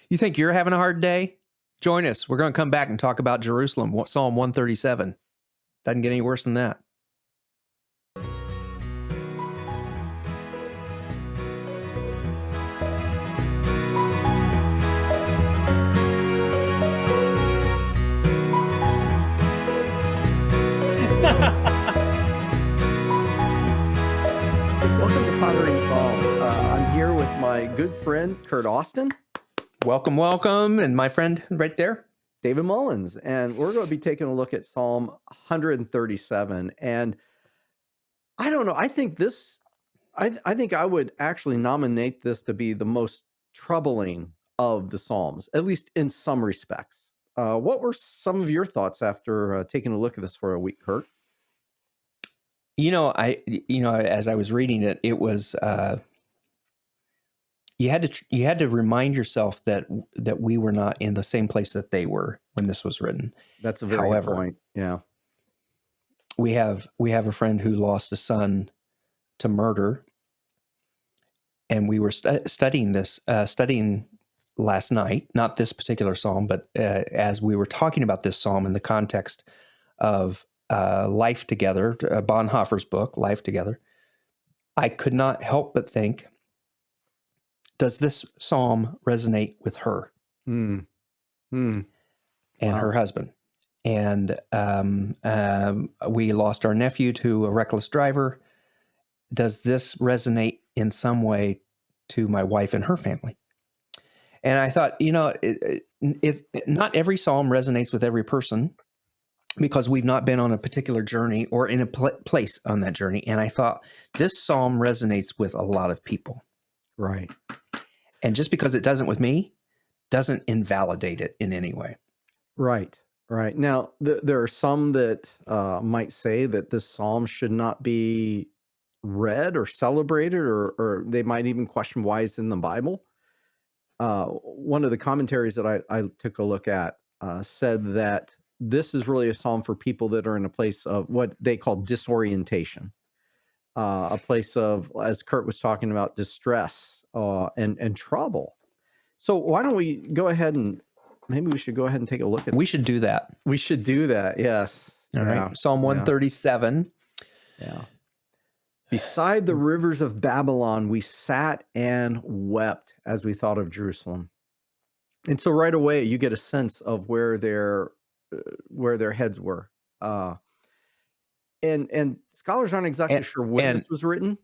You think you're having a hard day? Join us. We're going to come back and talk about Jerusalem, Psalm 137. Doesn't get any worse than that. Welcome to Pondering Psalm. I'm here with my good friend, Curt Austin. Welcome, welcome. And my friend right there, David Mullins. And we're going to be taking a look at Psalm 137. And I don't know, I think I think I would actually nominate this to be the most troubling of the Psalms, at least in some respects. What were some of your thoughts after taking a look at this for a week, Curt? As I was reading it, it was you had to remind yourself that we were not in the same place that they were when this was written. That's a very good point. Yeah, we have a friend who lost a son to murder, and we were studying last night. Not this particular psalm, but as we were talking about this psalm in the context of Life Together, Bonhoeffer's book, Life Together, I could not help but think, does this psalm resonate with her and her husband? And we lost our nephew to a reckless driver. Does this resonate in some way to my wife and her family? And I thought, not every psalm resonates with every person, because we've not been on a particular journey or in a place on that journey. And I thought, this psalm resonates with a lot of people. Right. And just because it doesn't with me, doesn't invalidate it in any way. Right. Right. Now, there are some that might say that this psalm should not be read or celebrated, or they might even question why it's in the Bible. One of the commentaries that I took a look at said that this is really a psalm for people that are in a place of what they call disorientation, a place of, as Curt was talking about, distress and trouble. So why don't we go ahead and maybe we should go ahead and take a look at We should do that. We should do that. Yes. All right. Psalm 137. Yeah. Beside the rivers of Babylon, we sat and wept as we thought of Jerusalem. And so right away, you get a sense of where their heads were. And scholars aren't exactly sure when this was written.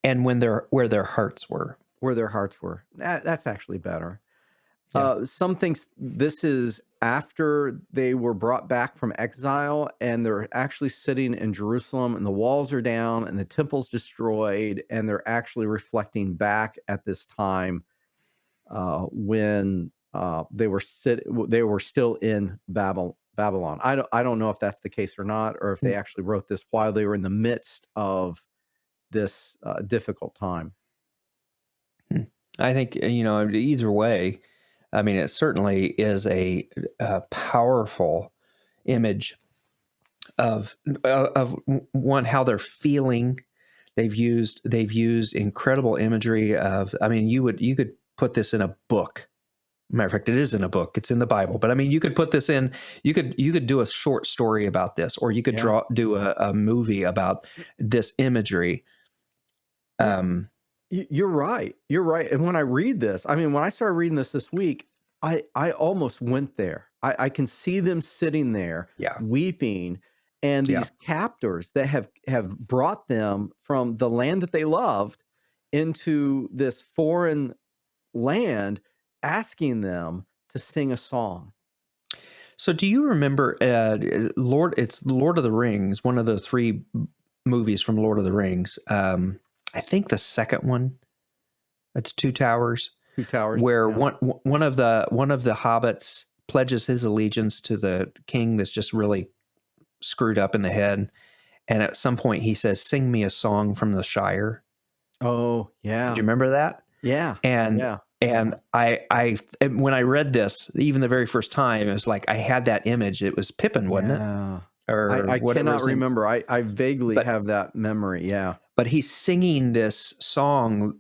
And where their hearts were. Where their hearts were. That's actually better. Yeah. Some think this is after they were brought back from exile, and they're actually sitting in Jerusalem, and the walls are down, and the temple's destroyed, and they're actually reflecting back at this time when they were still in Babylon. I don't know if that's the case or not, or if they actually wrote this while they were in the midst of this difficult time. I think, either way, I mean, it certainly is a powerful image of one, how they're feeling. They've used incredible imagery of, I mean, you could put this in a book. Matter of fact, it is in a book. It's in the Bible. But I mean, you could put this in. You could do a short story about this, or you could do a movie about this imagery. You're right. You're right. And when I read this, I mean, when I started reading this week, I almost went there. I can see them sitting there, weeping, and these captors that have brought them from the land that they loved into this foreign land, asking them to sing a song. So do you remember it's Lord of the Rings, one of the 3 movies from Lord of the Rings. I think the second one, it's Two Towers. Two Towers. Where one of the hobbits pledges his allegiance to the king that's just really screwed up in the head. And at some point he says, "Sing me a song from the Shire." Oh, yeah. Do you remember that? Yeah. And I when I read this, even the very first time, it was like I had that image. It was Pippin, wasn't it? Or I cannot remember. I vaguely have that memory. Yeah. but he's singing this song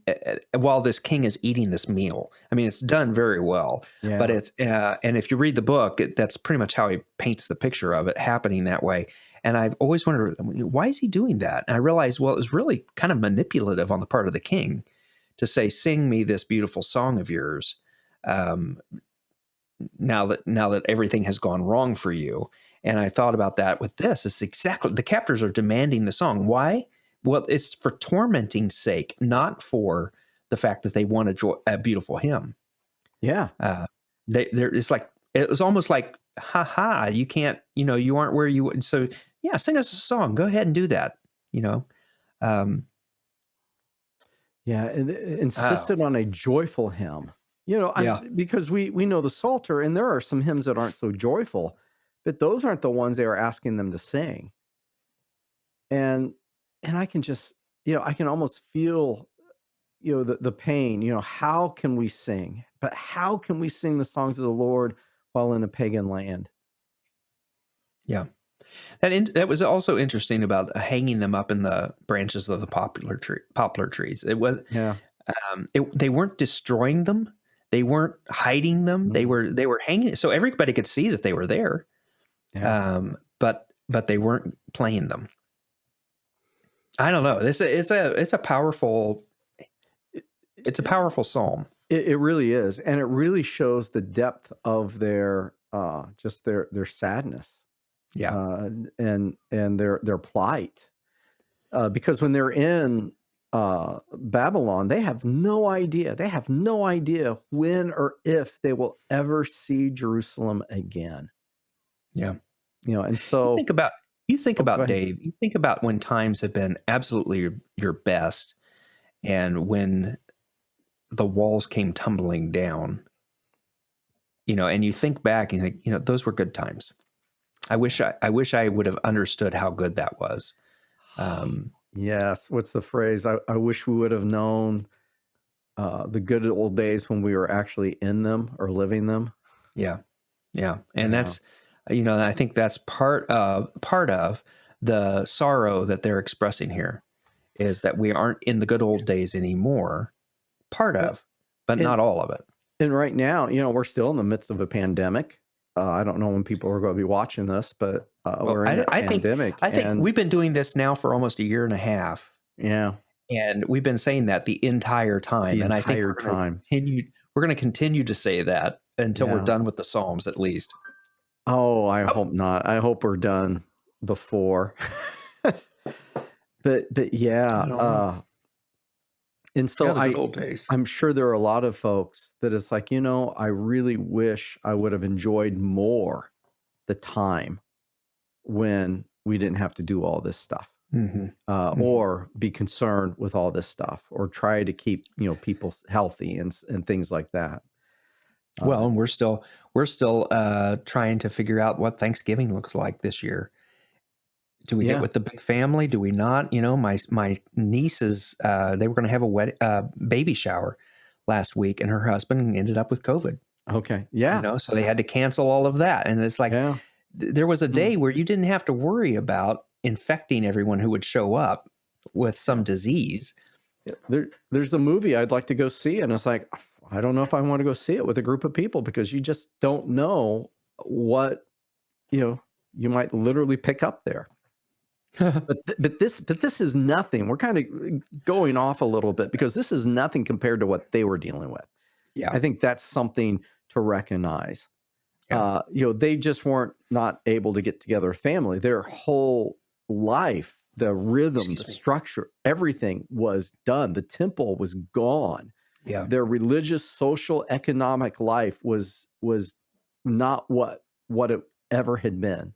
while this king is eating this meal. I mean, it's done very well, but Yeah. it's and if you read the book, that's pretty much how he paints the picture of it happening that way. And I've always wondered, why is he doing that? And I realized, well, it was really kind of manipulative on the part of the king to say, "Sing me this beautiful song of yours." Um, now that everything has gone wrong for you. And I thought about that with this. It's exactly, the captors are demanding the song. Why? Well, it's for tormenting's sake, not for the fact that they want a beautiful hymn. Yeah. It's like, it was almost like, ha ha, you can't, you aren't where you, so yeah, sing us a song. Go ahead and do that. You know, um, Yeah, and oh insisted on a joyful hymn. yeah, Because we know the Psalter, and there are some hymns that aren't so joyful, but those aren't the ones they were asking them to sing. And I can just, I can almost feel, the pain. How can we sing? But how can we sing the songs of the Lord while in a pagan land? yeah. That was also interesting about hanging them up in the branches of the poplar trees. It was Yeah. they weren't destroying them, they weren't hiding them. They Mm, were hanging, so everybody could see that they were there. yeah. But they weren't playing them. I don't know. It's a powerful It, it's a it, powerful psalm. it really is, and it really shows the depth of their just their sadness, Yeah, uh, and their plight. Because when they're in Babylon, they have no idea. They have no idea when or if they will ever see Jerusalem again. yeah. And You so, think about you think oh, go about ahead. Dave. You think about when times have been absolutely your best, and when the walls came tumbling down. And you think back and you think, those were good times. I wish I would have understood how good that was. Um, Yes. What's the phrase? I wish we would have known the good old days when we were actually in them or living them. yeah, yeah, and Yeah. that's, I think that's part of the sorrow that they're expressing here is that we aren't in the good old days anymore. Part Uh, of, but And not all of it. and right now, we're still in the midst of a pandemic. I don't know when people are going to be watching this, but Well, we're in I, that I think pandemic, I think and we've been doing this now for almost a year and a half. yeah, And we've been saying that the entire the time, and I think entire time. we're gonna continue to say that until we're Yeah. done with the Psalms, at least. Oh, I Oh, hope not. I hope we're done before. But yeah, I don't know. and Yeah, so the good old days. I'm sure there are a lot of folks that it's like, I really wish I would have enjoyed more the time when we didn't have to do all this stuff. Mhm. Mhm. Or be concerned with all this stuff, or try to keep people healthy and things like that. Uh, Well, and we're still trying to figure out what Thanksgiving looks like this year. Do we get yeah. with the big family? Do we not? My nieces, they were gonna have a baby shower last week, and her husband ended up with COVID. Okay. Yeah. So they had to cancel all of that, and it's like, Yeah. there was a Mm, day where you didn't have to worry about infecting everyone who would show up with some yeah. disease. Yeah. There's a movie I'd like to go see, and it's like I don't know if I want to go see it with a group of people because you just don't know what you know you might literally pick up there. But this is nothing. We're kind of going off a little bit because this is nothing compared to what they were dealing with. Yeah, I think that's something to recognize. yeah. They just weren't not able to get together a family. Their whole life, the rhythm, the Excuse me. structure, everything was done. The temple was gone. Yeah, Their religious, social, economic life was not what it ever had been,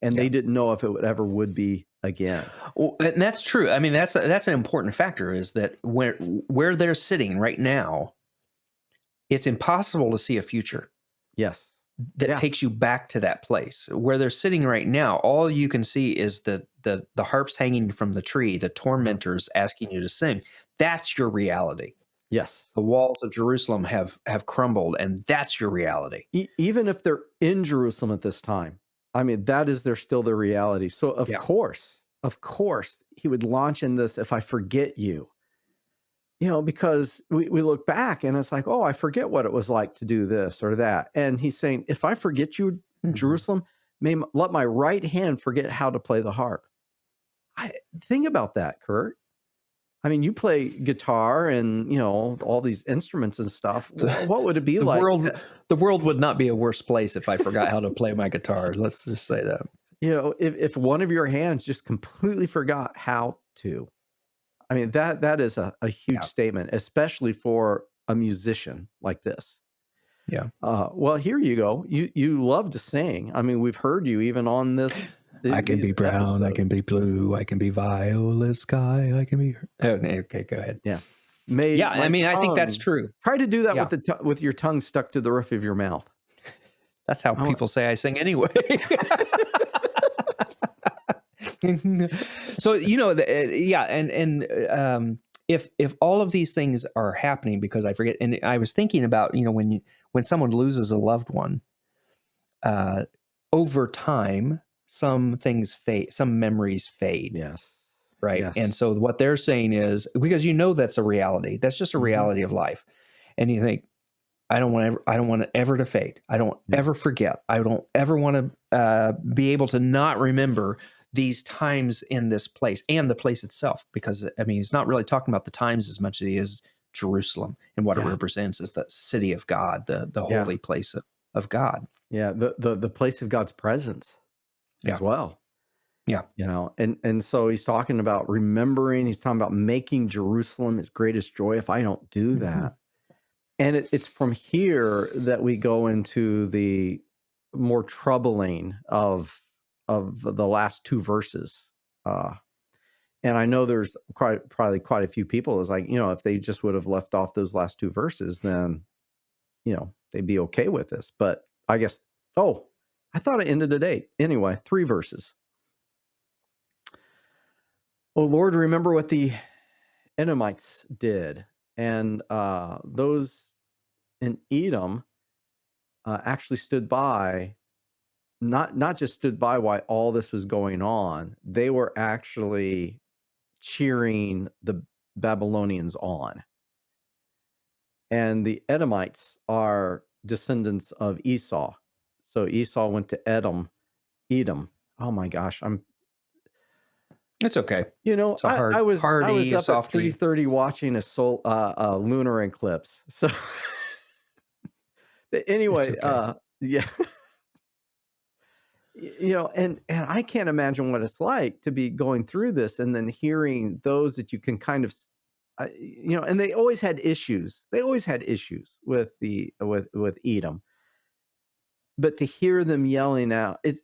and yeah. they didn't know if it would ever would be again. Well, and that's true. I mean, that's an important factor is that where they're sitting right now, it's impossible to see a future Yes. that Yeah. takes you back to that place. Where they're sitting right now, all you can see is the harps hanging from the tree, the Uh-huh. tormentors asking you to sing. That's your reality. Yes. The walls of Jerusalem have crumbled, and that's your reality. Even if they're in Jerusalem at this time, I mean, that is still their reality. So of Yeah, course. of course, he would launch in this, if I forget you, because we look back and it's like, oh, I forget what it was like to do this or that. And he's saying, if I forget you, Mhm. Jerusalem, let my right hand forget how to play the harp. Think about that, Curt. I mean, you play guitar and, all these instruments and stuff. The, What would it be the like world the world would not be a worse place if I forgot how to play my guitar. Let's just say that. if one of your hands just completely forgot how to? I mean, that is a huge Yeah. statement, especially for a musician like this. Yeah. Well, here you go. You love to sing. I mean, we've heard you even on I can be these brown, I episodes. can be blue, I can be violet sky, I can be. Oh, okay, go ahead. Yeah. May Yeah, I my mean, I think that's tongue true. try to do that Yeah, with your tongue stuck to the roof of your mouth. that's how I want people say I sing anyway. So yeah, and if all of these things are happening because I forget, and I was thinking about when someone loses a loved one, uh, over time, some things fade, some memories fade. Yes. Right. And Yes. so what they're saying is because that's a reality. That's just a Mhm. reality of life. And you think, I don't want it ever to fade. I don't Yeah. ever forget. I don't ever want to be able to not remember these times in this place and the place itself. Because I mean, he's not really talking about the times as much as he is Jerusalem and what it Yeah. represents as the city of God, the Yeah. holy place of God. Yeah. The place of God's presence as Yeah. well. Yeah. And so he's talking about remembering, he's talking about making Jerusalem his greatest joy. If I don't do Hmm. that, and it's from here that we go into the more troubling of the last two verses. And I know there's probably quite a few people is like, if they just would have left off those last two verses, then they'd be okay with this. But I guess, oh, I thought it ended today. Anyway, three verses. Oh Lord, remember what the Edomites did, and those in Edom actually stood by. Not just stood by while all this was going on. They were actually cheering the Babylonians on. And the Edomites are descendants of Esau. So Esau went to Edom. Oh my gosh, It's okay. It's a I was hard I was E, a up at soft E. 3:30 watching a lunar eclipse. So but It's anyway, okay. yeah, and I can't imagine what it's like to be going through this and then hearing those that you can kind of, and they always had issues. They always had issues with with Edom, but to hear them yelling out, it's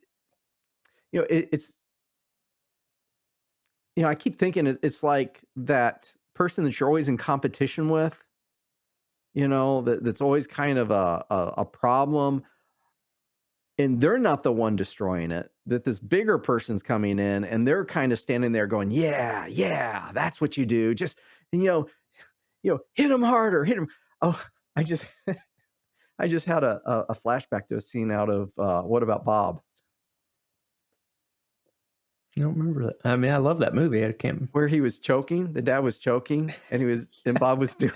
I keep thinking it's like that person that you're always in competition with, that's always kind of a problem, and they're not the one destroying it, that this bigger person's coming in and they're kind of standing there going, yeah, yeah, that's what you do. Just, you know, hit them harder, hit them. Oh, I just, I just had a flashback to a scene out of What About Bob, I don't remember that. I mean, I love that movie. I can't. where he was choking, the dad was choking and Bob was doing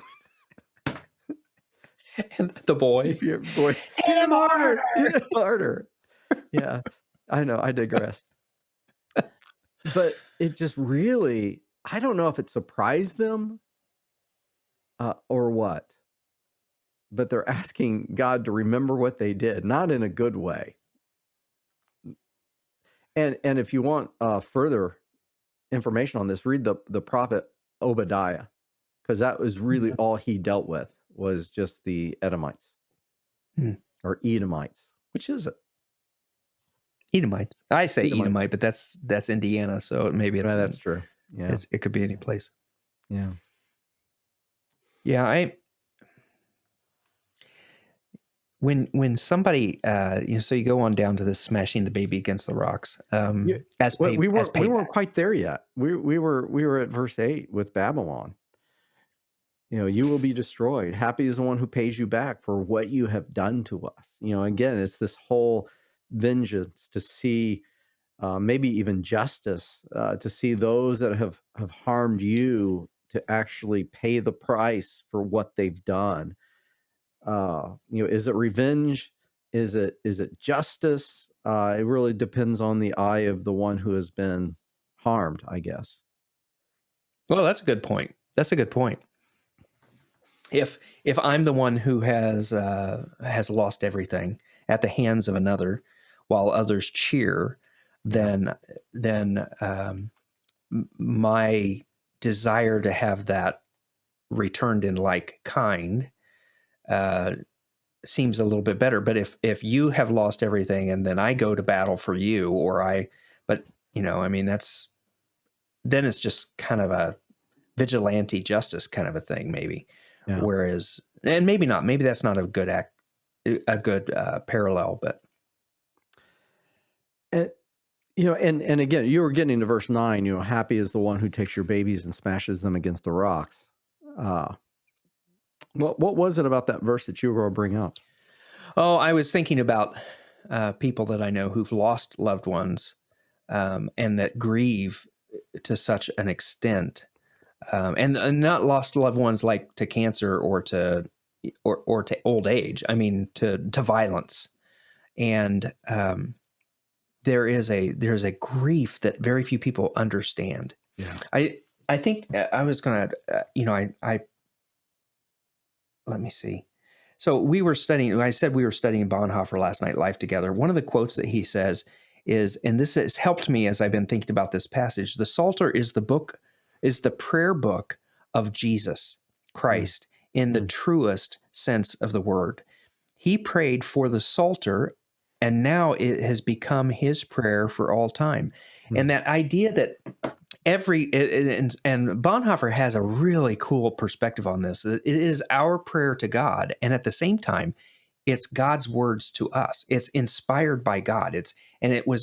And the boy. CPR, boy, Hit hit him him harder, hit harder. him harder. Yeah, I know, I digress. But it just really, I don't know if it surprised them or what, but they're asking God to remember what they did, not in a good way. And if you want further information on this, read the prophet Obadiah, because that was really Mhm. all he dealt with was just the Edomites Hmm. or Edomites. Which is it? Edomites. I say Edomites. Edomite, but that's Indiana, so maybe Yeah, that's true. Yeah. it could be any place. Yeah. Yeah, I when somebody so you go on down to this smashing the baby against the rocks Yeah. Well, as we weren't payback. quite there yet. We were at verse 8 with Babylon. You will be destroyed. Happy is the one who pays you back for what you have done to us. Again, it's this whole vengeance to see maybe even justice, to see those that have harmed you to actually pay the price for what they've done. Is it revenge? Is it justice? It really depends on the eye of the one who has been harmed, I guess. Well, that's a good point. That's a good point. If I'm the one who has lost everything at the hands of another, while others cheer, Yeah. then my desire to have that returned in like kind uh, seems a little bit better. But if you have lost everything and then I go to battle for you, but I mean, then it's just kind of a vigilante justice kind of a thing, maybe. Yeah. Whereas, and maybe not, maybe that's not a good parallel, but And and again, you were getting to verse 9, happy is the one who takes your babies and smashes them against the rocks. Uh, what was it about that verse that you were going to bring up? I was thinking about people that I know who've lost loved ones, and that grieve to such an extent, and not lost loved ones like to cancer or to old age. I mean to violence, and there's a grief that very few people understand. Yeah. I think I was gonna I let me see. So we were studying. I said we were studying Bonhoeffer last night, Life Together. One of the quotes that he says is, and this has helped me as I've been thinking about this passage. The Psalter is the prayer book of Jesus Mm, Christ in the mm, truest sense of the word. He prayed for the Psalter, and now it has become his prayer for all time. mm. And that idea that and Bonhoeffer has a really cool perspective on this. It is our prayer to God, and at the same time, it's God's words to us. It's inspired by God.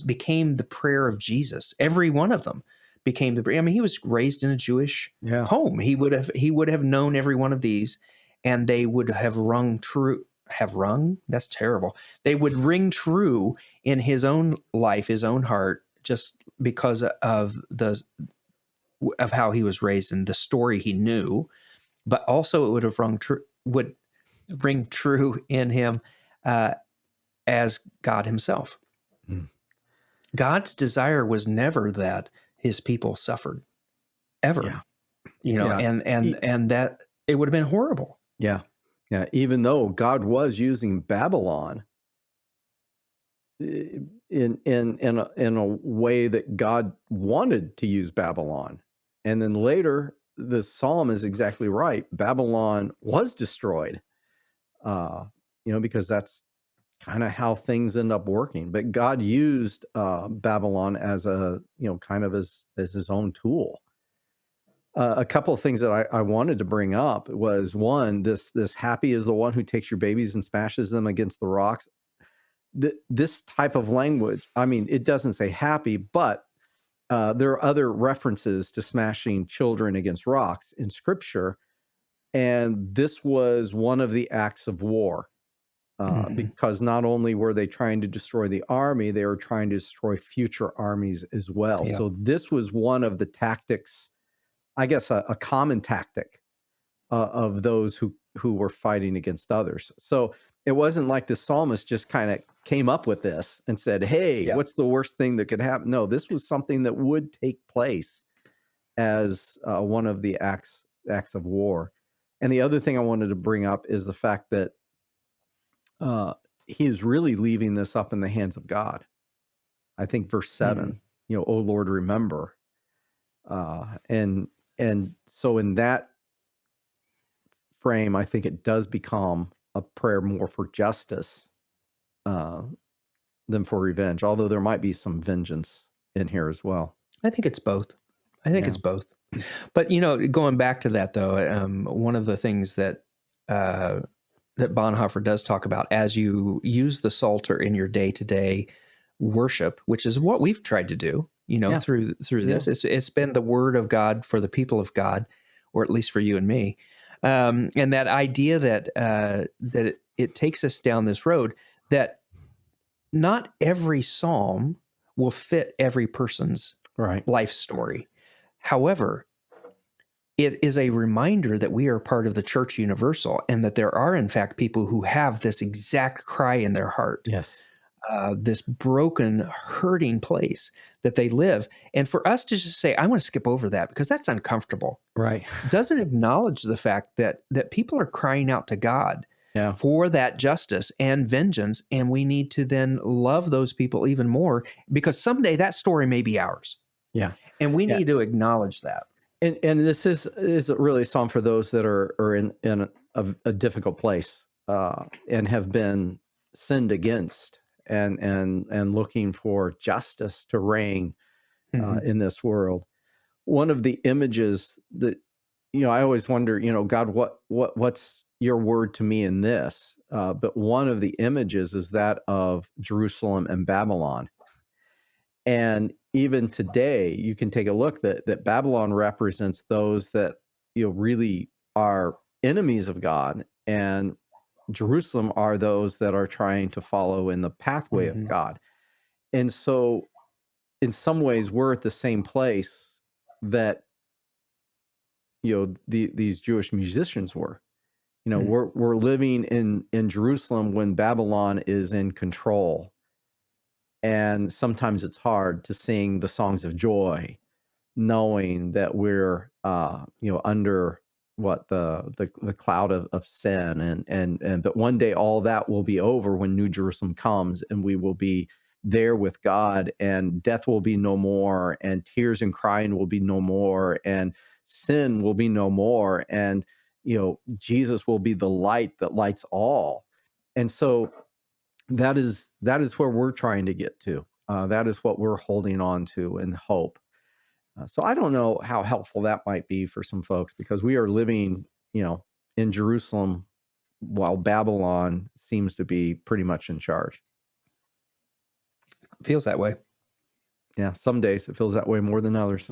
Became the prayer of Jesus. Every one of them became the prayer. I mean, he was raised in a Jewish Yeah. home. He would have known every one of these, and they would have rung true. Have rung? That's terrible. They would ring true in his own life, his own heart, just because of how he was raised and the story he knew, but also it would ring true in him uh, as God Himself. Mm. God's desire was never that His people suffered, ever. Yeah. Yeah. And that it would have been horrible. Yeah. Yeah. Even though God was using Babylon in a way that God wanted to use Babylon. And then later, the psalm is exactly right. Babylon was destroyed, because that's kind of how things end up working. But God used Babylon as kind of as his own tool. A couple of things that I wanted to bring up was one, this happy is the one who takes your babies and smashes them against the rocks. This type of language, I mean, it doesn't say happy, but there are other references to smashing children against rocks in scripture. And this was one of the acts of war, Mhm. because not only were they trying to destroy the army, they were trying to destroy future armies as well. Yeah. So this was one of the tactics, I guess, a common tactic of those who were fighting against others. So it wasn't like the psalmist just kind of came up with this and said, "Hey, Yeah. what's the worst thing that could happen?" No, this was something that would take place as one of the acts of war. And the other thing I wanted to bring up is the fact that uh, he is really leaving this up in the hands of God. I think verse Mhm. 7, "O Lord, remember," and so in that frame, I think it does become a prayer more for justice uh, than for revenge, although there might be some vengeance in here as well. I think it's both. I think Yeah. it's both. But going back to that though, one of the things uh, that Bonhoeffer does talk about as you use the Psalter in your day to day worship, which is what we've tried to do, Yeah. through Yeah. this. It's been the word of God for the people of God, or at least for you and me, and that idea that it takes us down this road that not every psalm will fit every person's Right. life story. However, it is a reminder that we are part of the church universal and that there are, in fact, people who have this exact cry in their heart, Yes. this broken, hurting place that they live. And for us to just say, I want to skip over that because that's uncomfortable, Right. doesn't acknowledge the fact that people are crying out to God Yeah. for that justice and vengeance. And we need to then love those people even more because someday that story may be ours. Yeah. And we Yeah. need to acknowledge that. And this is really a psalm for those that are in a difficult place and have been sinned against and looking for justice to reign in this world. One of the images that I always wonder, God, what's your word to me in this? But one of the images is that of Jerusalem and Babylon. And even today, you can take a look that Babylon represents those that really are enemies of God, and Jerusalem are those that are trying to follow in the pathway of God. And so, in some ways, we're at the same place that these Jewish musicians were. We're living in Jerusalem when Babylon is in control. And sometimes it's hard to sing the songs of joy, knowing that we're, under the cloud of sin, and but one day all that will be over when New Jerusalem comes, and we will be there with God, and death will be no more, and tears and crying will be no more, and sin will be no more, and Jesus will be the light that lights all. And so that is where we're trying to get to. That is what we're holding on to in hope. So I don't know how helpful that might be for some folks, because we are living, in Jerusalem while Babylon seems to be pretty much in charge. Feels that way. Yeah, some days it feels that way more than others.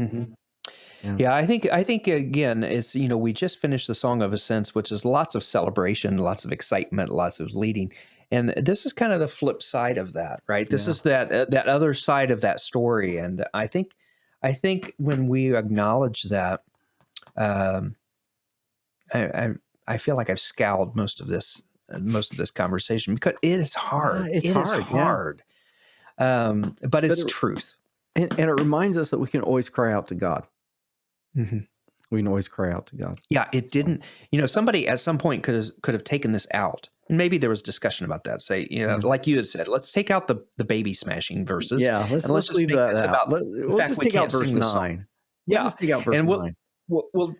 Yeah, I think again, it's we just finished the Song of Ascents, which is lots of celebration, lots of excitement, lots of leading, and this is kind of the flip side of that, right? This is that other side of that story, and I think when we acknowledge that, I feel like I've scowled most of this conversation because it is hard. It's It is hard, yeah. hard, but it's But truth. And it reminds us that we can always cry out to God. Mhm. We can always cry out to God. Yeah, it didn't. Somebody at some point could have taken this out, and maybe there was discussion about that. Say, like you had said, let's take out the baby smashing verses. Yeah, and let's just leave make that this out. about the We'll fact just we take out can't verse sing the song. 9. We'll Yeah, just take out verse and 9.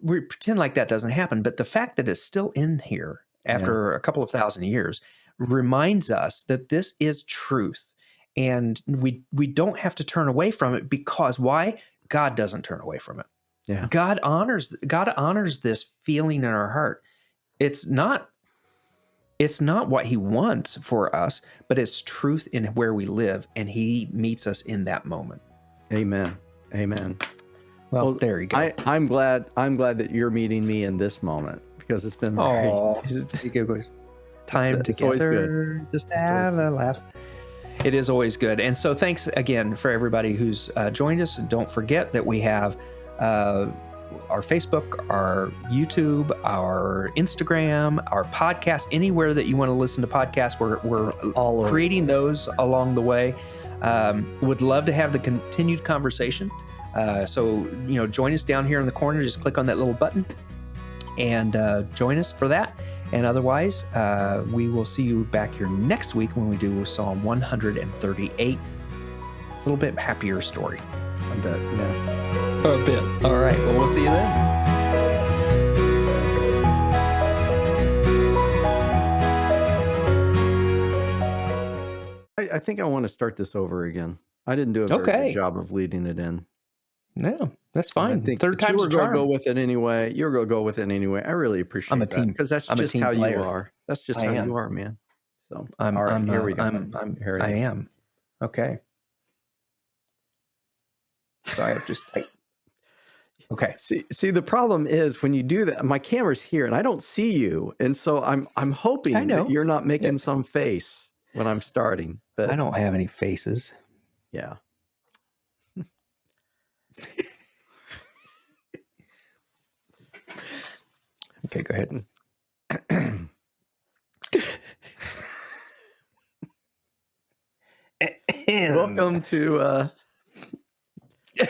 we pretend like that doesn't happen. But the fact that it's still in here after a couple of thousand years reminds us that this is truth, and we don't have to turn away from it, because why? God doesn't turn away from it. Yeah. God honors this feeling in our heart. It's not what he wants for us, but it's truth in where we live, and he meets us in that moment. Amen. Amen. Well, there you go. I'm glad that you're meeting me in this moment, because it's been good time it's always together, good. just to have a laugh. It is always good. And so thanks again for everybody who's joined us. And don't forget that we have our Facebook, our YouTube, our Instagram, our podcast, anywhere that you want to listen to podcasts. We're all creating those along the way. Would love to have the continued conversation. So join us down here in the corner. Just click on that little button and join us for that. And otherwise, we will see you back here next week when we do Psalm 138. A little bit happier story. I bet, yeah. A bit. All right. Well, we'll see you then. I think I want to start this over again. I didn't do a very good job of leading it in. No, that's fine. I think Third time's a charm. Go with it anyway. You're going to go with it anyway. I really appreciate that, because that's just how you are. That's just how you are, man. So, all right, here we go. I am. Okay. Sorry, I've just typed. Okay. See, the problem is when you do that, my camera's here and I don't see you, and so I'm hoping that you're not making some face when I'm starting. But I don't have any faces. Yeah. Okay, go ahead. Welcome to all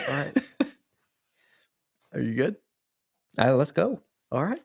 right. Are you good? Let's go. All right.